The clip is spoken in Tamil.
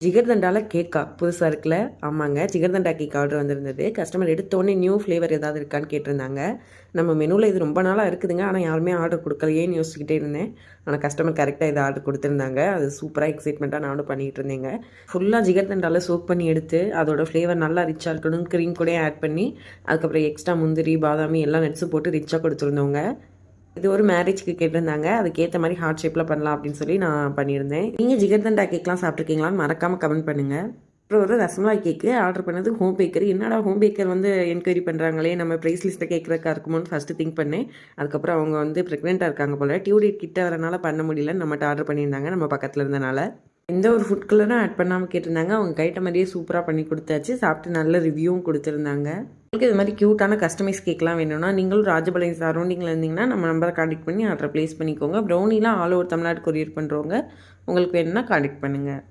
ஜிகர்தண்டால கேக்கா புதுசா இருக்குல்ல? ஆமாங்க. ஜிகர்தண்டா கேக் ஆர்டர் வந்திருந்தது. கஸ்டமர் எடுத்தோனே நியூ ஃப்ளேவர் ஏதாவது இருக்கான்னு கேட்டிருந்தாங்க. நம்ம மெனுல இது ரொம்ப நாளா இருக்குதுங்க. ஆனா யாருமே ஆர்டர் குடுக்கலையேன்னு யோசிச்சுக்கிட்டே இருந்தேன். ஆனா கஸ்டமர் கரெக்ட்டா இத ஆர்டர் குடுத்துருந்தாங்க. அது சூப்பரா எக்ஸைட்மெண்ட்டா நானும் பண்ணிட்டு இருந்தேங்க. ஃபுல்லா ஜிகர்தண்டால சோக் பண்ணி எடுத்து, அதோட ஃப்ளேவர் நல்லா ரிச்சா இருக்கணும். கிரீம் கூடயே ஆட் பண்ணி, அதுக்கப்புறம் எக்ஸ்ட்ரா முந்திரி, பாதாமி எல்லா நட்ஸும் போட்டு ரிச்சா குடுத்துருந்தோங்க. இது ஒரு மேரேஜ்க்கு கேட்டிருந்தாங்க. அதுக்கேத்த மாரி ஹார்ட் ஷேப்ல பண்ணலாம் அப்படின்னு சொல்லி நான் பண்ணியிருந்தேன். நீங்க ஜிகர்தண்டா கேக்லாம் சாப்பிட்டுருக்கீங்களான்னு மறக்காம கமெண்ட் பண்ணுங்க. அப்புறம் ஒரு ரசமலாய் கேக்கு ஆர்டர் பண்ணது ஹோம் பேக்கர். என்னடா ஹோம் பேக்கர் வந்து என்கொயரி பண்ணுறாங்களே, நம்ம ப்ரைஸ் லிஸ்ட்டை கேட்குறக்கா இருக்குமோன்னு ஃபஸ்ட்டு திங்க் பண்ணேன். அதுக்கப்புறம் அவங்க வந்து ப்ரெக்னெண்ட்டாக இருக்காங்க போல. டியூ டேட் கிட்ட வரனால பண்ண முடியலன்னு நம்மகிட்ட ஆர்டர் பண்ணியிருந்தாங்க, நம்ம பக்கத்தில் இருந்தனால. எந்த ஒரு ஃபுட் கலரும் ஆட் பண்ணாமல் கேட்டிருந்தாங்க. அவங்க கைட்ட மாதிரியே சூப்பராக பண்ணி கொடுத்தாச்சு. சாப்பிட்டு நல்ல ரிவ்யூவும் கொடுத்துருந்தாங்க. உங்களுக்கு இது மாதிரி க்யூட்டான கஸ்டமைஸ் கேக்லாம் வேணும்னா நீங்களும் ராஜபாளையம் சரௌண்டிங்கில் இருந்தீங்கன்னா நம்ம நம்பரை கான்டெக்ட் பண்ணி ஆர்டர் ப்ளேஸ் பண்ணிக்கோங்க. ப்ரௌனிலாம் ஆல் ஓவர் தமிழ்நாடு கொரியர் பண்ணுறவங்க உங்களுக்கு வேணும்னா கான்டெக்ட் பண்ணுங்கள்.